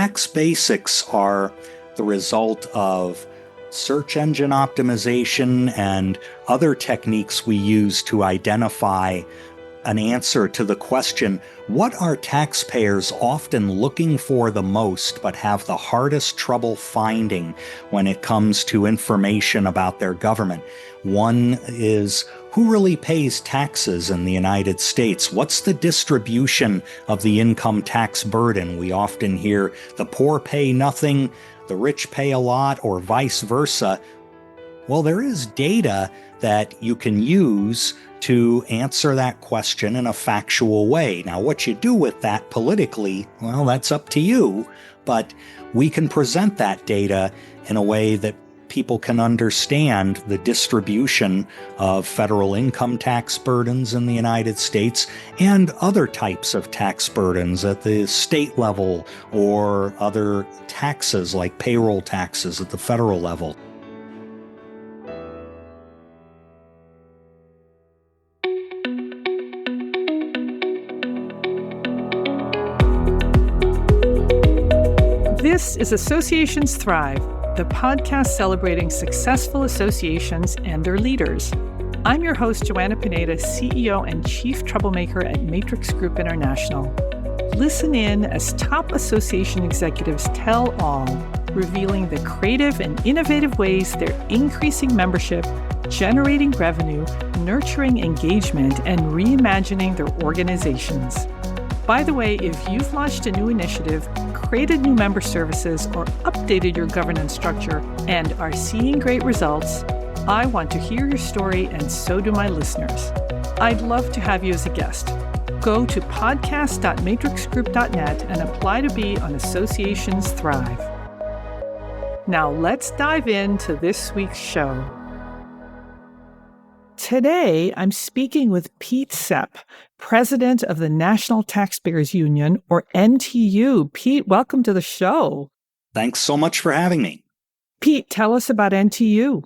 tax basics are the result of search engine optimization and other techniques we use to identify an answer to the question, what are taxpayers often looking for the most but have the hardest trouble finding when it comes to information about their government? One is, who really pays taxes in the United States? What's the distribution of the income tax burden? We often hear the poor pay nothing, the rich pay a lot, or vice versa. Well, there is data that you can use to answer that question in a factual way. Now, what you do with that politically, well, that's up to you, but we can present that data in a way that people can understand the distribution of federal income tax burdens in the United States and other types of tax burdens at the state level or other taxes like payroll taxes at the federal level. This is Associations Thrive, the podcast celebrating successful associations and their leaders. I'm your host, Joanna Pineda, CEO and Chief Troublemaker at Matrix Group International. Listen in as top association executives tell all, revealing the creative and innovative ways they're increasing membership, generating revenue, nurturing engagement, and reimagining their organizations. By the way, if you've launched a new initiative, created new member services, or updated your governance structure and are seeing great results, I want to hear your story, and so do my listeners. I'd love to have you as a guest. Go to podcast.matrixgroup.net and apply to be on Associations Thrive. Now let's dive into this week's show. Today, I'm speaking with Pete Sepp, president of the National Taxpayers Union, or NTU. Pete, welcome to the show. Thanks so much for having me. Pete, tell us about NTU.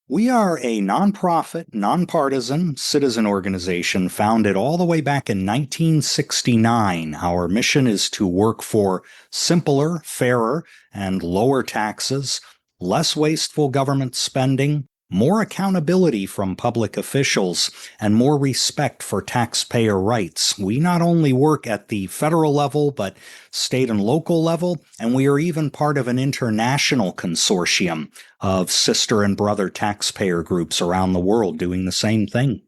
We are a nonprofit, nonpartisan citizen organization founded all the way back in 1969. Our mission is to work for simpler, fairer, and lower taxes, less wasteful government spending, more accountability from public officials, and more respect for taxpayer rights. We not only work at the federal level, but state and local level, and we are even part of an international consortium of sister and brother taxpayer groups around the world doing the same thing.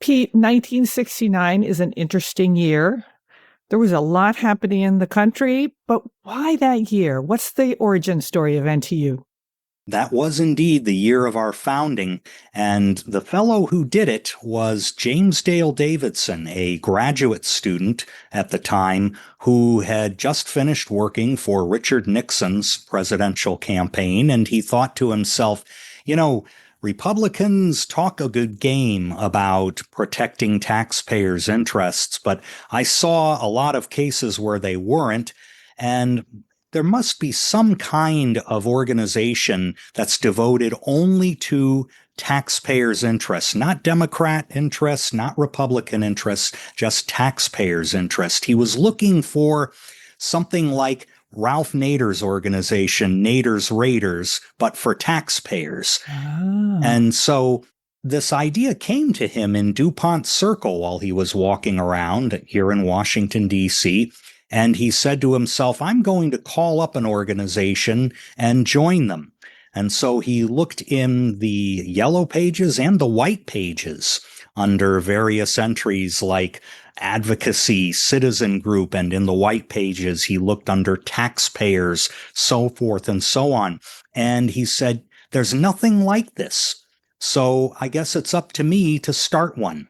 Pete, 1969 is an interesting year. There was a lot happening in the country, but why that year? What's the origin story of NTU? That was indeed the year of our founding, and the fellow who did it was James Dale Davidson, a graduate student at the time who had just finished working for Richard Nixon's presidential campaign, and he thought to himself, Republicans talk a good game about protecting taxpayers' interests, but I saw a lot of cases where they weren't, and there must be some kind of organization that's devoted only to taxpayers' interests, not Democrat interests, not Republican interests, just taxpayers' interests. He was looking for something like Ralph Nader's organization, Nader's Raiders, but for taxpayers. And so this idea came to him in DuPont Circle while he was walking around here in Washington, D.C., and he said to himself, I'm going to call up an organization and join them. And so he looked in the yellow pages and the white pages under various entries like advocacy, citizen group, and in the white pages, he looked under taxpayers, so forth and so on. And he said, there's nothing like this. So I guess it's up to me to start one.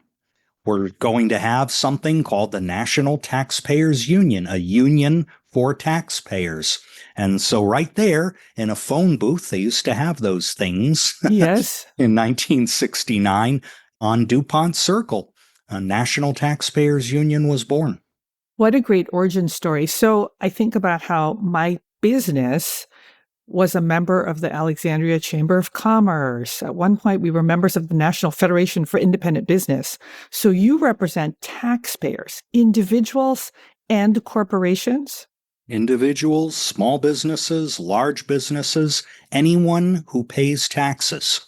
We're going to have something called the National Taxpayers Union, a union for taxpayers. And so right there in a phone booth, they used to have those things. Yes. In 1969 on DuPont Circle, a National Taxpayers Union was born. What a great origin story. So I think about how my business was a member of the Alexandria Chamber of Commerce. At one point, we were members of the National Federation for Independent Business. So you represent taxpayers, individuals, and corporations? Individuals, small businesses, large businesses, anyone who pays taxes.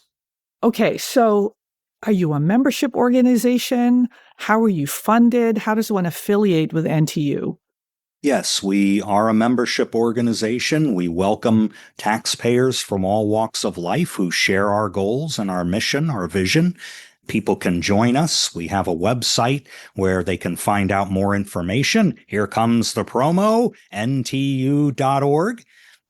Okay, so are you a membership organization? How are you funded? How does one affiliate with NTU? Yes, we are a membership organization. We welcome taxpayers from all walks of life who share our goals and our mission, our vision. People can join us. We have a website where they can find out more information. Here comes the promo, ntu.org.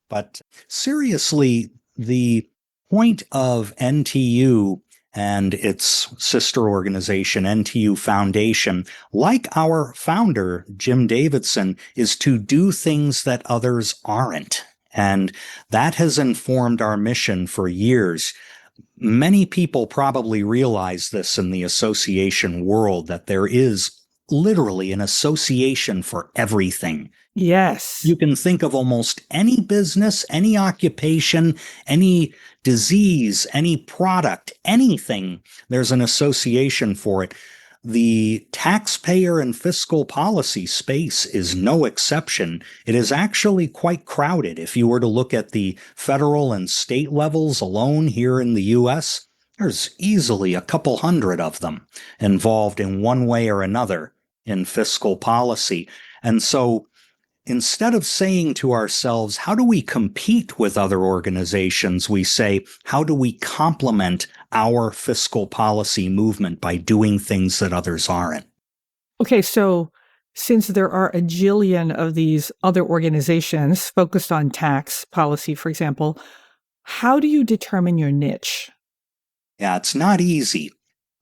But seriously, the point of NTU and its sister organization, NTU Foundation, like our founder, Jim Davidson, is to do things that others aren't. And that has informed our mission for years. Many people probably realize this in the association world, that there is literally an association for everything. Yes. You can think of almost any business, any occupation, any disease, any product, anything. There's an association for it. The taxpayer and fiscal policy space is no exception. It is actually quite crowded. If you were to look at the federal and state levels alone here in the U.S., there's easily a couple hundred of them involved in one way or another in fiscal policy. And so instead of saying to ourselves, how do we compete with other organizations? We say, how do we complement our fiscal policy movement by doing things that others aren't? Okay, so since there are a jillion of these other organizations focused on tax policy, for example, how do you determine your niche? Yeah, it's not easy.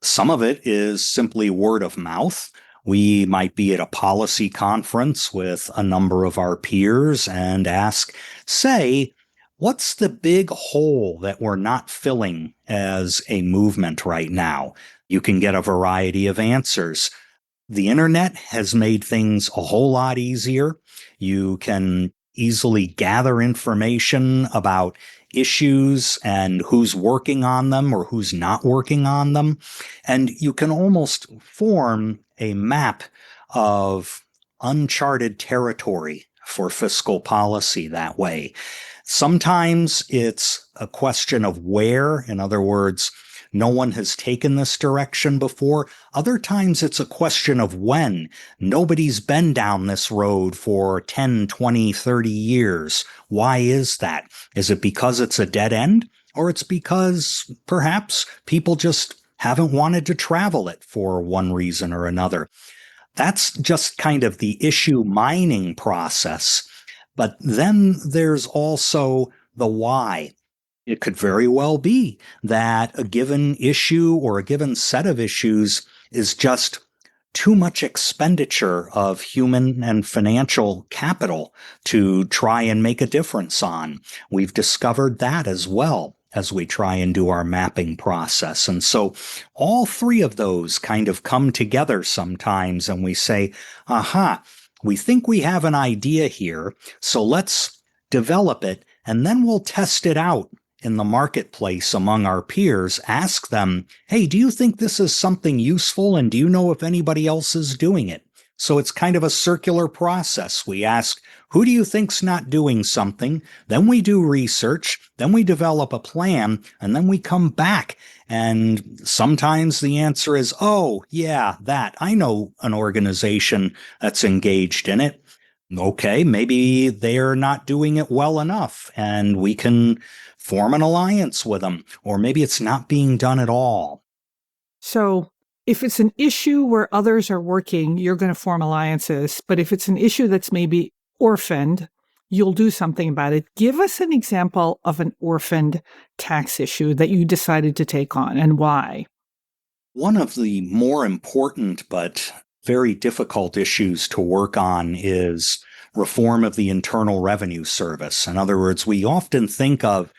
Some of it is simply word of mouth. We might be at a policy conference with a number of our peers and ask, say, what's the big hole that we're not filling as a movement right now? You can get a variety of answers. The internet has made things a whole lot easier. You can easily gather information about issues and who's working on them or who's not working on them. And you can almost form a map of uncharted territory for fiscal policy that way. Sometimes it's a question of where, in other words, no one has taken this direction before. Other times it's a question of when. Nobody's been down this road for 10, 20, 30 years. Why is that? Is it because it's a dead end? Or it's because perhaps people just haven't wanted to travel it for one reason or another? That's just kind of the issue mining process. But then there's also the why. It could very well be that a given issue or a given set of issues is just too much expenditure of human and financial capital to try and make a difference on. We've discovered that as well as we try and do our mapping process. And so all three of those kind of come together sometimes, and we say, aha, we think we have an idea here, so let's develop it, and then we'll test it out in the marketplace among our peers. Ask them, hey, do you think this is something useful? And do you know if anybody else is doing it? So it's kind of a circular process. We ask, who do you think's not doing something? Then we do research, then we develop a plan, and then we come back. And sometimes the answer is, oh, yeah, that. I know an organization that's engaged in it. Okay, maybe they're not doing it well enough, and we can form an alliance with them, or maybe it's not being done at all. So if it's an issue where others are working, you're going to form alliances. But if it's an issue that's maybe orphaned, you'll do something about it. Give us an example of an orphaned tax issue that you decided to take on and why. One of the more important but very difficult issues to work on is reform of the Internal Revenue Service. In other words, we often think of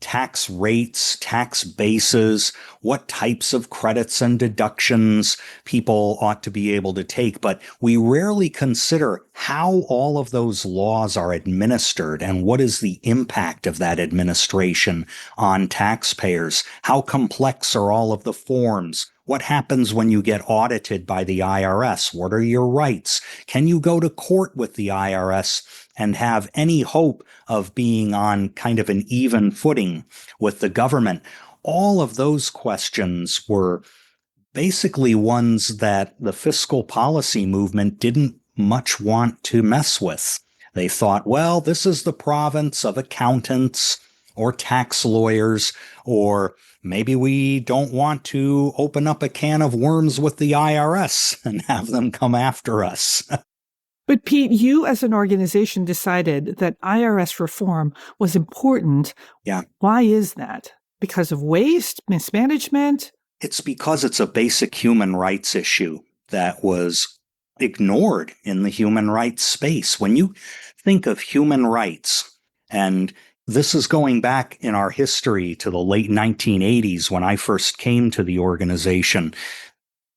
tax rates, tax bases, what types of credits and deductions people ought to be able to take, but we rarely consider how all of those laws are administered and what is the impact of that administration on taxpayers. How complex are all of the forms? What happens when you get audited by the IRS? What are your rights? Can you go to court with the IRS and have any hope of being on kind of an even footing with the government? All of those questions were basically ones that the fiscal policy movement didn't much want to mess with. They thought, well, this is the province of accountants or tax lawyers, or maybe we don't want to open up a can of worms with the IRS and have them come after us. But Pete, you as an organization decided that IRS reform was important. Yeah. Why is that? Because of waste, mismanagement? It's because it's a basic human rights issue that was ignored in the human rights space. When you think of human rights, and this is going back in our history to the late 1980s when I first came to the organization,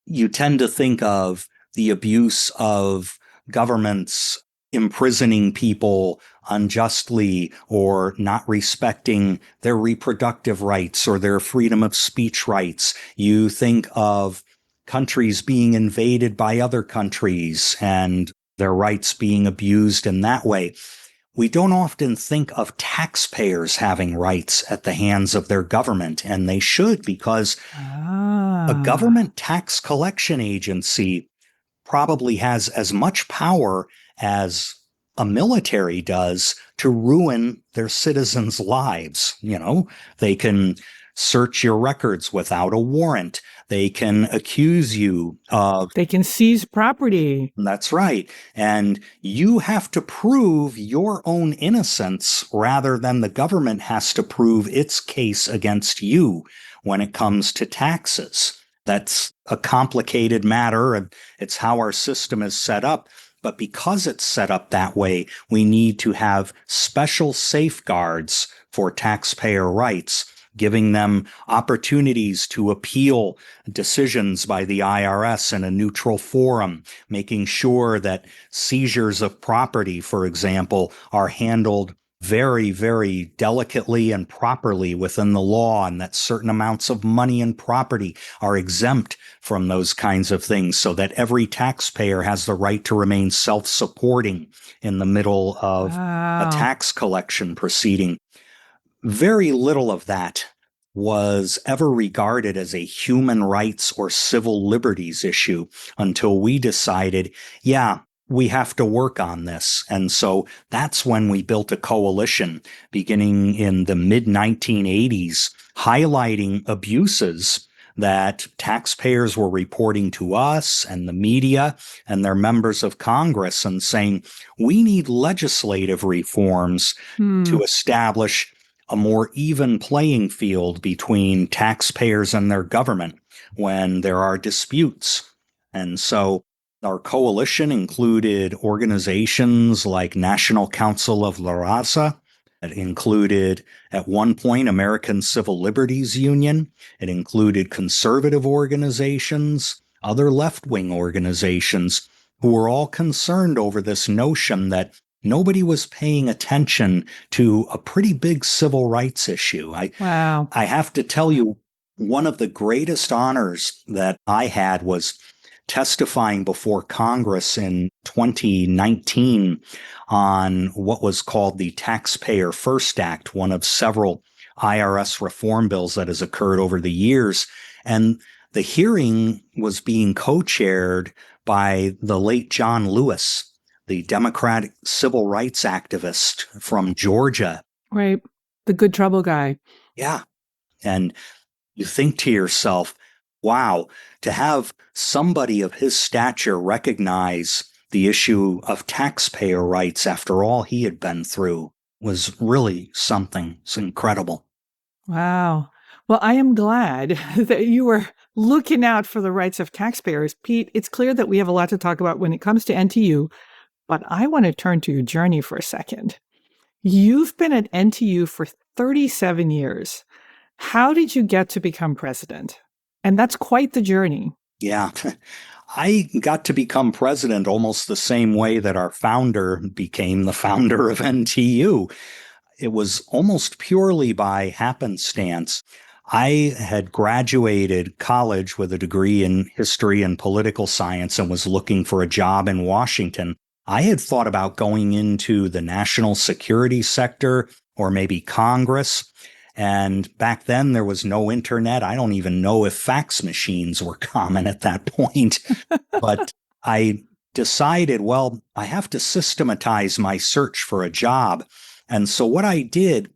you tend to think of the abuse of governments imprisoning people unjustly or not respecting their reproductive rights or their freedom of speech rights. You think of countries being invaded by other countries and their rights being abused in that way. We don't often think of taxpayers having rights at the hands of their government, and they should, because a government tax collection agency probably has as much power as a military does to ruin their citizens' lives. You know, they can search your records without a warrant. They can accuse you of... They can seize property. That's right. And you have to prove your own innocence rather than the government has to prove its case against you when it comes to taxes. That's a complicated matter, and it's how our system is set up. But because it's set up that way, we need to have special safeguards for taxpayer rights, giving them opportunities to appeal decisions by the IRS in a neutral forum, making sure that seizures of property, for example, are handled very, very delicately and properly within the law, and that certain amounts of money and property are exempt from those kinds of things so that every taxpayer has the right to remain self-supporting in the middle of a tax collection proceeding. Very little of that was ever regarded as a human rights or civil liberties issue until we decided, yeah, we have to work on this. And so that's when we built a coalition beginning in the mid-1980s, highlighting abuses that taxpayers were reporting to us and the media and their members of Congress, and saying, we need legislative reforms to establish a more even playing field between taxpayers and their government when there are disputes. And so our coalition included organizations like National Council of La Raza. It included, at one point, American Civil Liberties Union. It included conservative organizations, other left-wing organizations, who were all concerned over this notion that nobody was paying attention to a pretty big civil rights issue. I have to tell you, one of the greatest honors that I had was testifying before Congress in 2019 on what was called the Taxpayer First Act, one of several IRS reform bills that has occurred over the years. And the hearing was being co-chaired by the late John Lewis, the Democratic civil rights activist from Georgia. Right. The good trouble guy. Yeah. And you think to yourself, wow, to have somebody of his stature recognize the issue of taxpayer rights after all he had been through was really something. It's incredible. Wow. Well, I am glad that you were looking out for the rights of taxpayers. Pete, it's clear that we have a lot to talk about when it comes to NTU, but I want to turn to your journey for a second. You've been at NTU for 37 years. How did you get to become president? And that's quite the journey. Yeah. I got to become president almost the same way that our founder became the founder of NTU. It was almost purely by happenstance. I had graduated college with a degree in history and political science and was looking for a job in Washington. I had thought about going into the national security sector or maybe Congress. And back then there was no internet. I don't even know if fax machines were common at that point. But I decided, well, I have to systematize my search for a job. And so what I did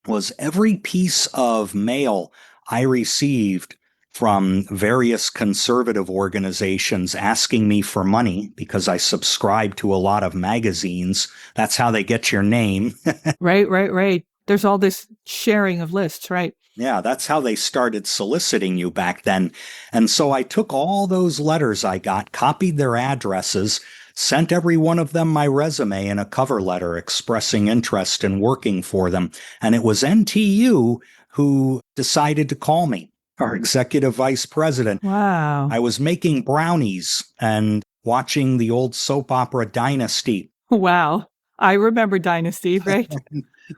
was every piece of mail I received from various conservative organizations asking me for money because I subscribe to a lot of magazines. That's how they get your name. Right. There's all this sharing of lists, right? Yeah, that's how they started soliciting you back then. And so I took all those letters I got, copied their addresses, sent every one of them my resume and a cover letter expressing interest in working for them. And it was NTU who decided to call me, our executive vice president. Wow. I was making brownies and watching the old soap opera Dynasty. Wow. I remember Dynasty, right?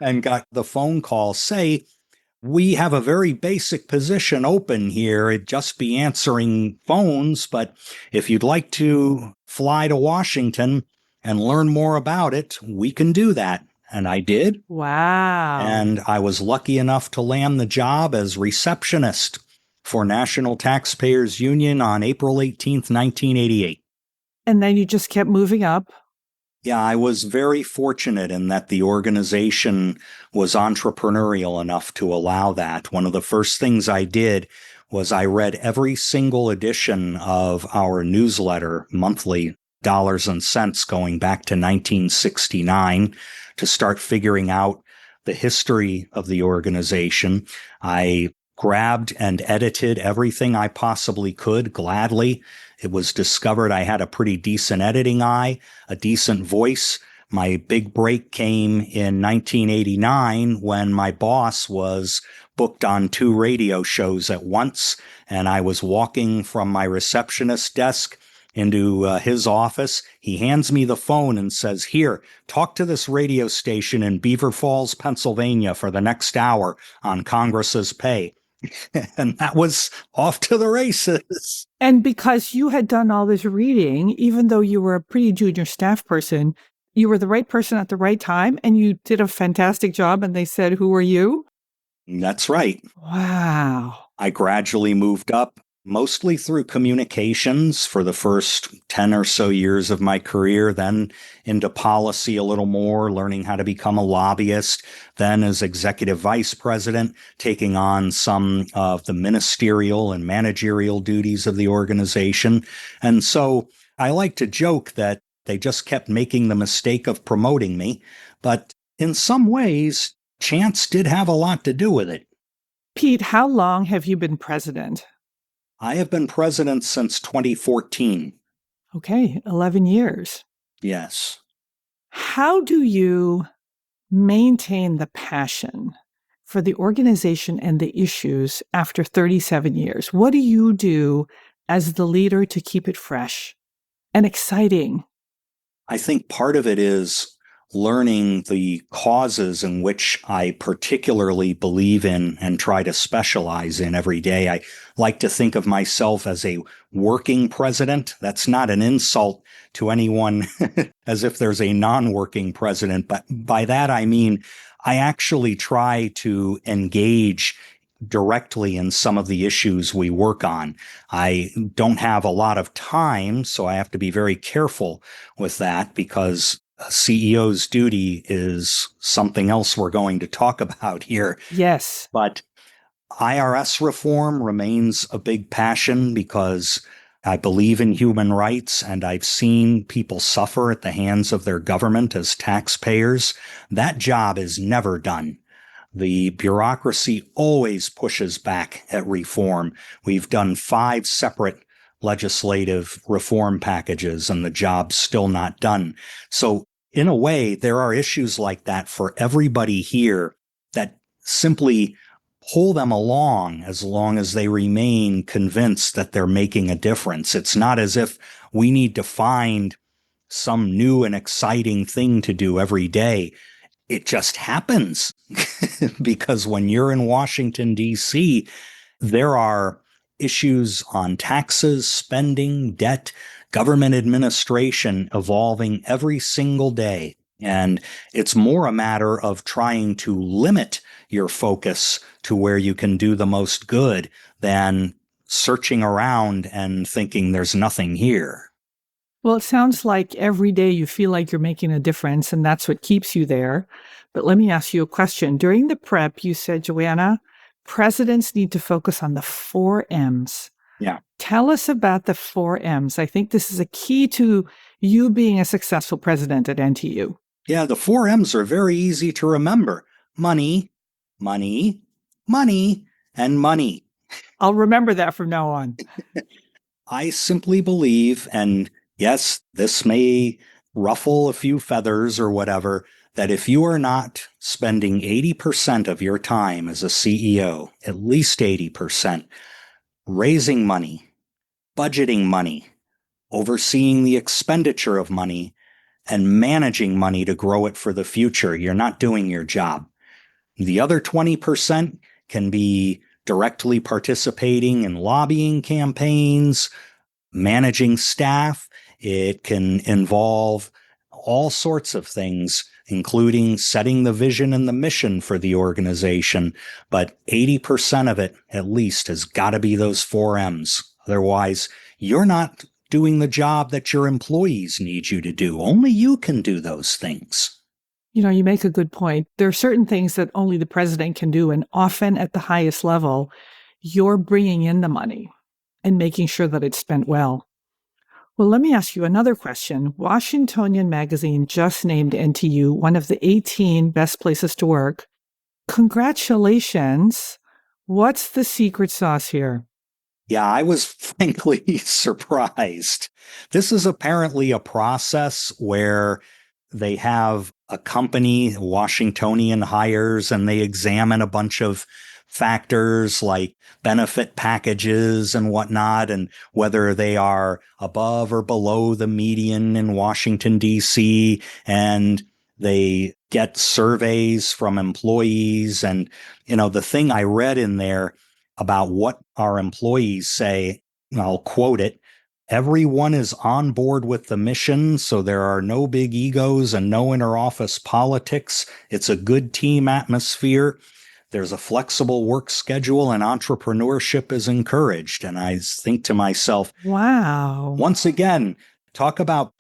And got the phone call, say, we have a very basic position open here. It'd just be answering phones, but if you'd like to fly to Washington and learn more about it, we can do that. And I did. Wow. And I was lucky enough to land the job as receptionist for National Taxpayers Union on April 18th, 1988. And then you just kept moving up. Yeah, I was very fortunate in that the organization was entrepreneurial enough to allow that. One of the first things I did was I read every single edition of our newsletter, monthly Dollars and Cents, going back to 1969 to start figuring out the history of the organization. I grabbed and edited everything I possibly could gladly. It was discovered I had a pretty decent editing eye, a decent voice. My big break came in 1989 when my boss was booked on 2 radio shows at once, and I was walking from my receptionist desk into his office. He hands me the phone and says, "Here, talk to this radio station in Beaver Falls, Pennsylvania for the next hour on Congress's pay." And that was off to the races. And because you had done all this reading, even though you were a pretty junior staff person, you were the right person at the right time and you did a fantastic job. And they said, "Who are you?" That's right. Wow. I gradually moved up, mostly through communications for the first 10 or so years of my career, then into policy a little more, learning how to become a lobbyist, then as executive vice president, taking on some of the ministerial and managerial duties of the organization. And so I like to joke that they just kept making the mistake of promoting me, but in some ways, chance did have a lot to do with it. Pete, how long have you been president? I have been president since 2014. Okay, 11 years. Yes. How do you maintain the passion for the organization and the issues after 37 years? What do you do as the leader to keep it fresh and exciting? I think part of it is learning the causes in which I particularly believe in and try to specialize in every day. I like to think of myself as a working president. That's not an insult to anyone as if there's a non-working president, but by that I mean I actually try to engage directly in some of the issues we work on. I don't have a lot of time, so I have to be very careful with that because a CEO's duty is something else we're going to talk about here. Yes. But IRS reform remains a big passion because I believe in human rights and I've seen people suffer at the hands of their government as taxpayers. That job is never done. The bureaucracy always pushes back at reform. We've done 5 separate legislative reform packages and the job's still not done. So in a way, there are issues like that for everybody here that simply pull them along as long as they remain convinced that they're making a difference. It's not as if we need to find some new and exciting thing to do every day. It just happens because when you're in Washington, D.C., there are issues on taxes, spending, debt, government administration evolving every single day. And it's more a matter of trying to limit your focus to where you can do the most good than searching around and thinking there's nothing here. Well, it sounds like every day you feel like you're making a difference, and that's what keeps you there. But let me ask you a question. During the prep, you said, Joanna, presidents need to focus on the 4 M's. Yeah. Tell us about the 4 M's. I think this is a key to you being a successful president at NTU. Yeah, the 4 M's are very easy to remember. Money, money, money, and money. I'll remember that from now on. I simply believe, and yes, this may ruffle a few feathers or whatever, that if you are not spending 80% of your time as a CEO, at least 80%, raising money, budgeting money, overseeing the expenditure of money, and managing money to grow it for the future, you're not doing your job. The other 20% can be directly participating in lobbying campaigns, managing staff. It can involve all sorts of things, including setting the vision and the mission for the organization. But 80% of it, at least, has got to be those 4 M's. Otherwise, you're not doing the job that your employees need you to do. Only you can do those things. You know, you make a good point. There are certain things that only the president can do, and often at the highest level, you're bringing in the money and making sure that it's spent well. Well, let me ask you another question. Washingtonian Magazine just named NTU one of the 18 best places to work. Congratulations. What's the secret sauce here? Yeah, I was frankly surprised. This is apparently a process where they have a company, Washingtonian hires, and they examine a bunch of factors like benefit packages and whatnot, and whether they are above or below the median in Washington, D.C., and they get surveys from employees. And, the thing I read in there about what our employees say, I'll quote it: everyone is on board with the mission, so there are no big egos and no interoffice politics. It's a good team atmosphere. There's a flexible work schedule and entrepreneurship is encouraged. And I think to myself, wow. Once again, talk about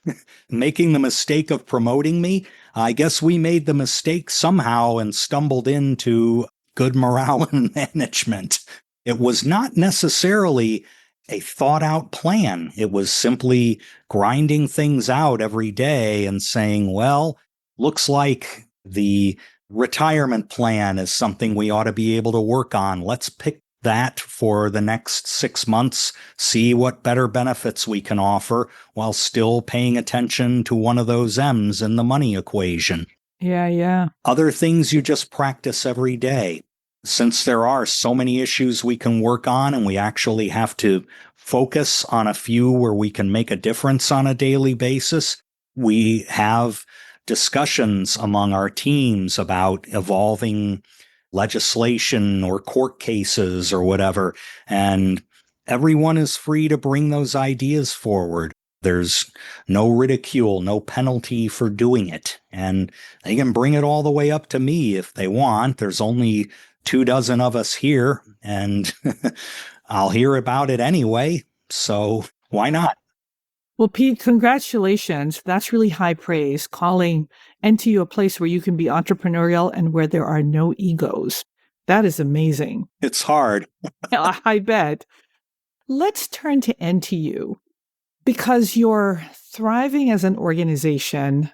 making the mistake of promoting me. I guess we made the mistake somehow and stumbled into good morale and management. It was not necessarily a thought out plan. It was simply grinding things out every day and saying, well, looks like the retirement plan is something we ought to be able to work on. Let's pick that for the next 6 months, see what better benefits we can offer while still paying attention to one of those M's in the money equation. Yeah. Other things you just practice every day. Since there are so many issues we can work on and we actually have to focus on a few where we can make a difference on a daily basis, we have discussions among our teams about evolving legislation or court cases or whatever, and everyone is free to bring those ideas forward. There's no ridicule, no penalty for doing it, and they can bring it all the way up to me if they want. There's only 24 of us here, and I'll hear about it anyway, so why not? Well, Pete, congratulations. That's really high praise, calling NTU a place where you can be entrepreneurial and where there are no egos. That is amazing. It's hard. I bet. Let's turn to NTU because you're thriving as an organization.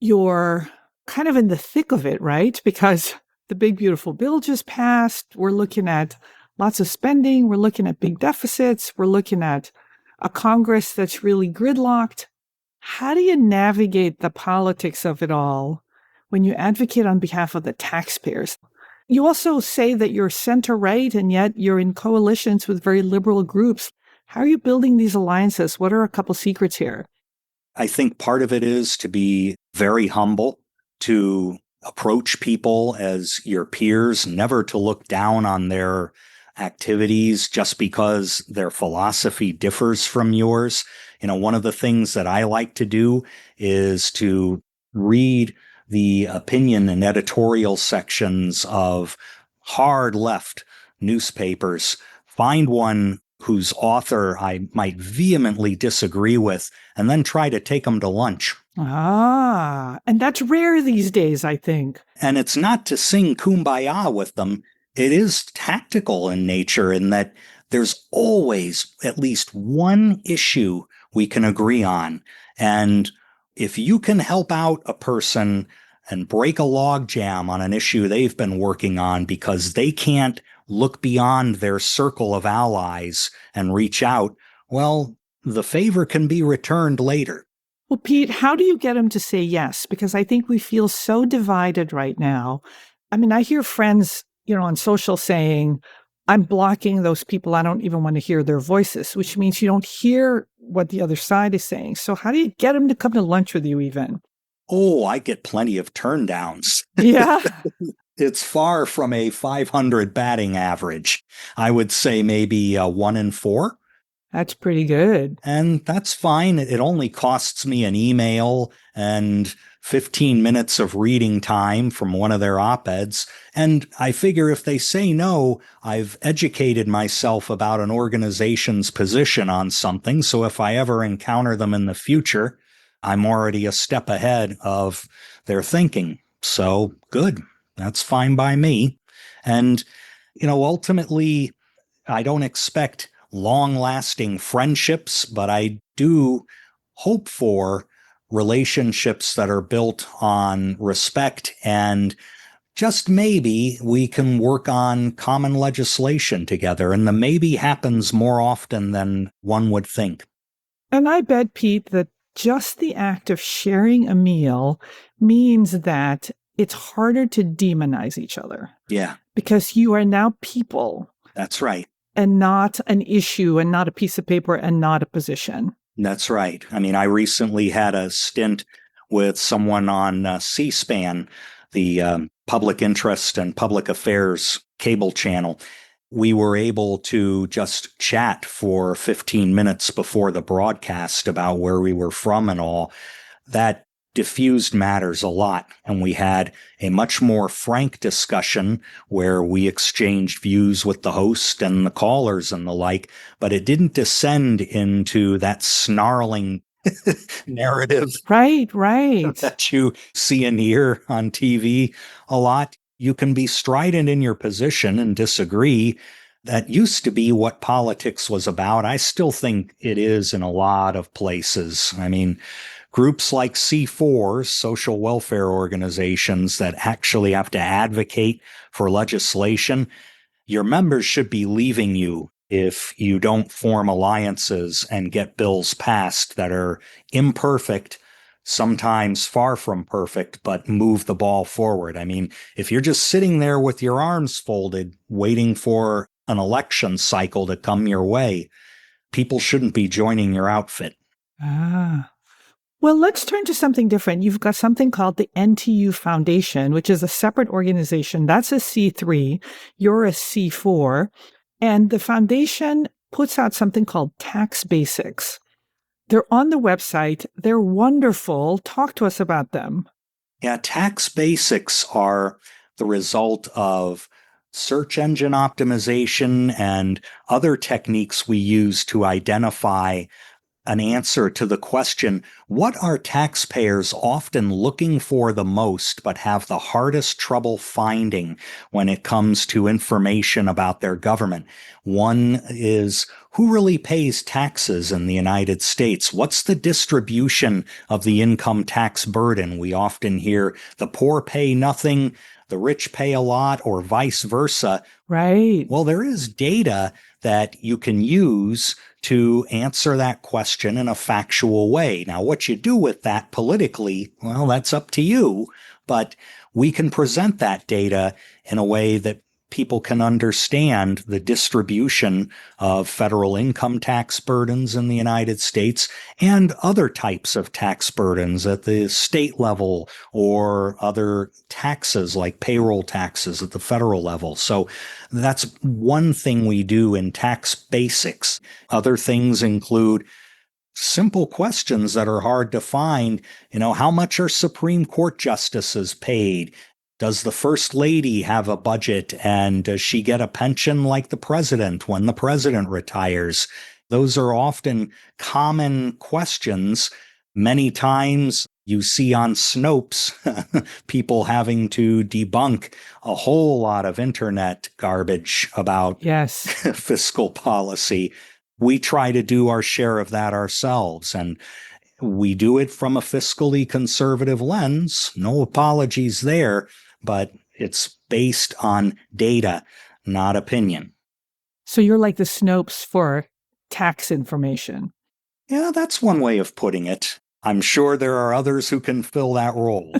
You're kind of in the thick of it, right? Because the big, beautiful bill just passed. We're looking at lots of spending. We're looking at big deficits. We're looking at a Congress that's really gridlocked. How do you navigate the politics of it all when you advocate on behalf of the taxpayers? You also say that you're center right, and yet you're in coalitions with very liberal groups. How are you building these alliances? What are a couple secrets here? I think part of it is to be very humble, to approach people as your peers, never to look down on their activities just because their philosophy differs from yours. One of the things that I like to do is to read the opinion and editorial sections of hard left newspapers, find one whose author I might vehemently disagree with, and then try to take them to lunch. And that's rare these days, I think. And it's not to sing kumbaya with them. It is tactical in nature in that there's always at least one issue we can agree on. And if you can help out a person and break a logjam on an issue they've been working on because they can't look beyond their circle of allies and reach out, well, the favor can be returned later. Well, Pete, how do you get them to say yes? Because I think we feel so divided right now. I mean, I hear friends, on social saying, I'm blocking those people. I don't even want to hear their voices, which means you don't hear what the other side is saying. So how do you get them to come to lunch with you even? Oh, I get plenty of turndowns. Yeah. It's far from a 500 batting average. I would say maybe 1 in 4. That's pretty good. And that's fine. It only costs me an email and 15 minutes of reading time from one of their op-eds. And I figure if they say no, I've educated myself about an organization's position on something. So if I ever encounter them in the future, I'm already a step ahead of their thinking. So good. That's fine by me. And, ultimately, I don't expect long-lasting friendships, but I do hope for relationships that are built on respect, and just maybe we can work on common legislation together. And the maybe happens more often than one would think. And I bet, Pete, that just the act of sharing a meal means that it's harder to demonize each other. Yeah. Because you are now people. That's right. And not an issue and not a piece of paper and not a position. That's right. I mean, I recently had a stint with someone on C-SPAN, the public interest and public affairs cable channel. We were able to just chat for 15 minutes before the broadcast about where we were from and all. That diffused matters a lot. And we had a much more frank discussion where we exchanged views with the host and the callers and the like, but it didn't descend into that snarling narrative. Right. That you see and hear on TV a lot. You can be strident in your position and disagree. That used to be what politics was about. I still think it is in a lot of places. I mean, groups like C4, social welfare organizations that actually have to advocate for legislation, your members should be leaving you if you don't form alliances and get bills passed that are imperfect, sometimes far from perfect, but move the ball forward. I mean, if you're just sitting there with your arms folded, waiting for an election cycle to come your way, people shouldn't be joining your outfit. Well, let's turn to something different. You've got something called the NTU Foundation, which is a separate organization. That's a C3. You're a C4. And the foundation puts out something called Tax Basics. They're on the website. They're wonderful. Talk to us about them. Yeah, Tax Basics are the result of search engine optimization and other techniques we use to identify an answer to the question, what are taxpayers often looking for the most but have the hardest trouble finding when it comes to information about their government? One is, who really pays taxes in the United States? What's the distribution of the income tax burden? We often hear the poor pay nothing, the rich pay a lot, or vice versa. Right. Well, there is data that you can use to answer that question in a factual way. Now, what you do with that politically, well, that's up to you, but we can present that data in a way that people can understand the distribution of federal income tax burdens in the United States and other types of tax burdens at the state level or other taxes like payroll taxes at the federal level. So that's one thing we do in tax basics. Other things include simple questions that are hard to find. How much are Supreme Court justices paid? Does the First Lady have a budget, and does she get a pension like the president when the president retires? Those are often common questions. Many times you see on Snopes people having to debunk a whole lot of internet garbage about Yes. fiscal policy. We try to do our share of that ourselves, and we do it from a fiscally conservative lens. No apologies there, but it's based on data, not opinion. So you're like the Snopes for tax information. Yeah, that's one way of putting it. I'm sure there are others who can fill that role.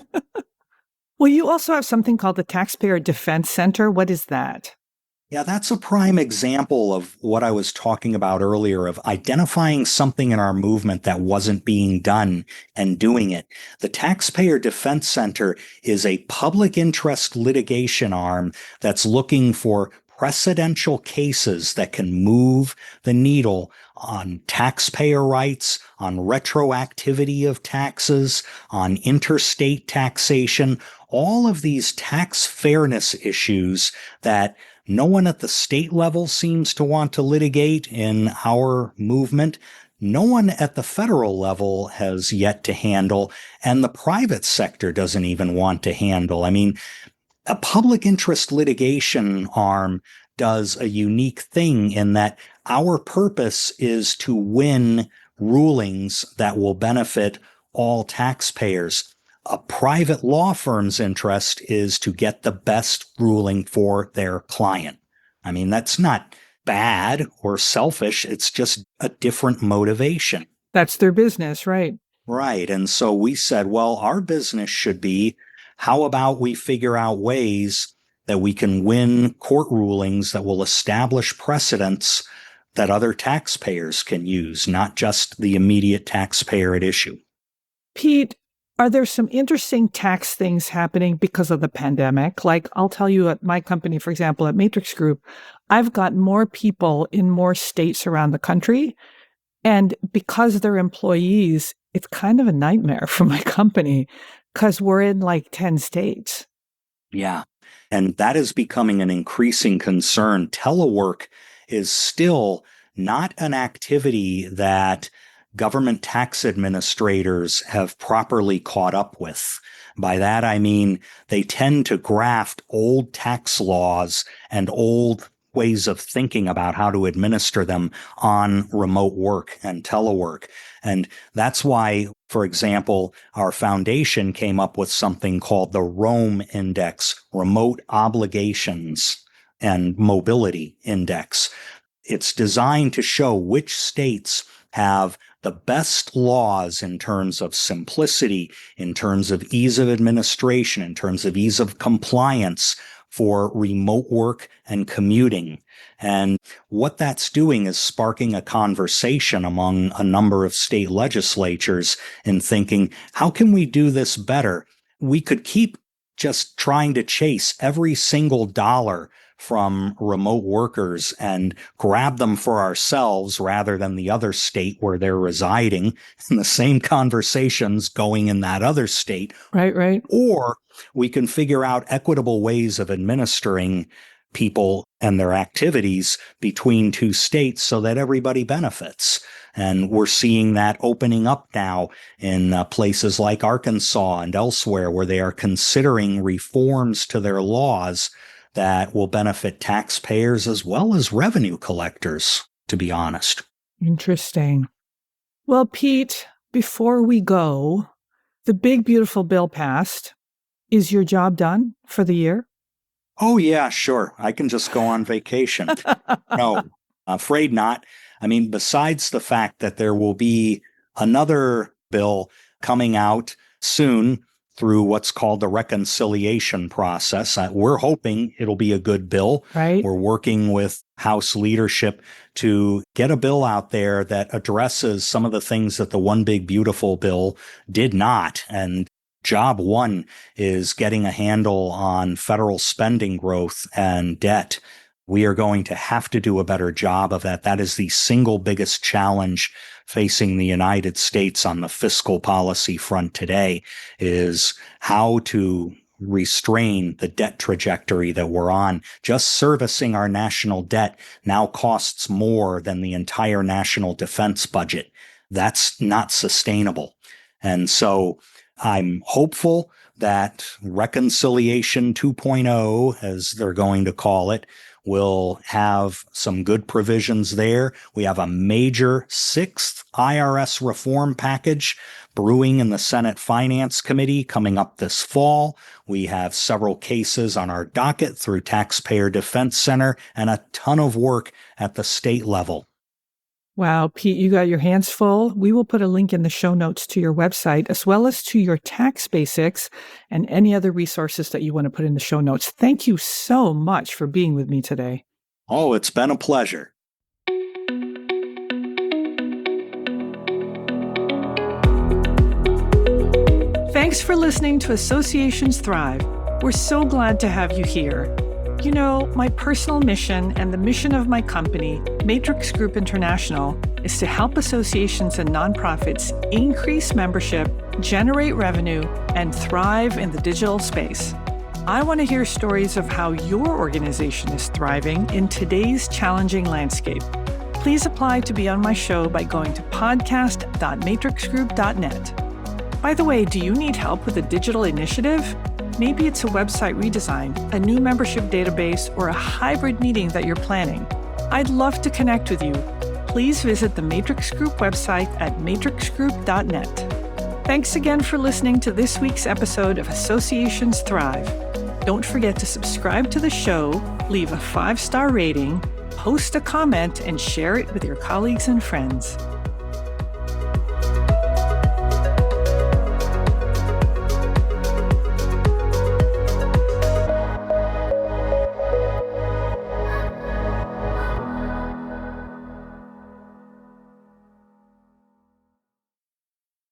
Well, you also have something called the Taxpayer Defense Center. What is that? Yeah, that's a prime example of what I was talking about earlier of identifying something in our movement that wasn't being done and doing it. The Taxpayer Defense Center is a public interest litigation arm that's looking for precedential cases that can move the needle on taxpayer rights, on retroactivity of taxes, on interstate taxation, all of these tax fairness issues that no one at the state level seems to want to litigate in our movement. No one at the federal level has yet to handle, and the private sector doesn't even want to handle. I mean, a public interest litigation arm does a unique thing in that our purpose is to win rulings that will benefit all taxpayers. A private law firm's interest is to get the best ruling for their client. I mean, that's not bad or selfish. It's just a different motivation. That's their business, right? Right. And so we said, well, our business should be, how about we figure out ways that we can win court rulings that will establish precedents that other taxpayers can use, not just the immediate taxpayer at issue. Pete, are there some interesting tax things happening because of the pandemic? Like, I'll tell you at my company, for example, at Matrix Group, I've got more people in more states around the country. And because they're employees, it's kind of a nightmare for my company because we're in like 10 states. Yeah. And that is becoming an increasing concern. Telework is still not an activity that government tax administrators have properly caught up with. By that, I mean they tend to graft old tax laws and old ways of thinking about how to administer them on remote work and telework. And that's why, for example, our foundation came up with something called the ROAM Index, Remote Obligations and Mobility Index. It's designed to show which states have the best laws in terms of simplicity, in terms of ease of administration, in terms of ease of compliance for remote work and commuting. And what that's doing is sparking a conversation among a number of state legislatures in thinking, how can we do this better? We could keep just trying to chase every single dollar from remote workers and grab them for ourselves rather than the other state where they're residing, and the same conversations going in that other state. Right. Or we can figure out equitable ways of administering people and their activities between two states so that everybody benefits. And we're seeing that opening up now in places like Arkansas and elsewhere where they are considering reforms to their laws that will benefit taxpayers as well as revenue collectors. to be honest. Interesting. Well, Pete, before we go, the big, beautiful bill passed. Is your job done for the year? Oh, yeah, sure. I can just go on vacation. No, afraid not. I mean, besides the fact that there will be another bill coming out soon through what's called the reconciliation process, we're hoping it'll be a good bill. Right. We're working with House leadership to get a bill out there that addresses some of the things that the One Big Beautiful bill did not. And job one is getting a handle on federal spending growth and debt. We are going to have to do a better job of that. That is the single biggest challenge facing the United States on the fiscal policy front today, is how to restrain the debt trajectory that we're on. Just servicing our national debt now costs more than the entire national defense budget. That's not sustainable. And so I'm hopeful that Reconciliation 2.0, as they're going to call it, will have some good provisions there. We have a major sixth IRS reform package brewing in the Senate Finance Committee coming up this fall. We have several cases on our docket through Taxpayer Defense Center and a ton of work at the state level. Wow, Pete, you got your hands full. We will put a link in the show notes to your website, as well as to your tax basics and any other resources that you want to put in the show notes. Thank you so much for being with me today. Oh, it's been a pleasure. Thanks for listening to Associations Thrive. We're so glad to have you here. You know, my personal mission and the mission of my company, Matrix Group International, is to help associations and nonprofits increase membership, generate revenue, and thrive in the digital space. I want to hear stories of how your organization is thriving in today's challenging landscape. Please apply to be on my show by going to podcast.matrixgroup.net. By the way, do you need help with a digital initiative? Maybe it's a website redesign, a new membership database, or a hybrid meeting that you're planning. I'd love to connect with you. Please visit the Matrix Group website at matrixgroup.net. Thanks again for listening to this week's episode of Associations Thrive. Don't forget to subscribe to the show, leave a 5-star rating, post a comment, and share it with your colleagues and friends.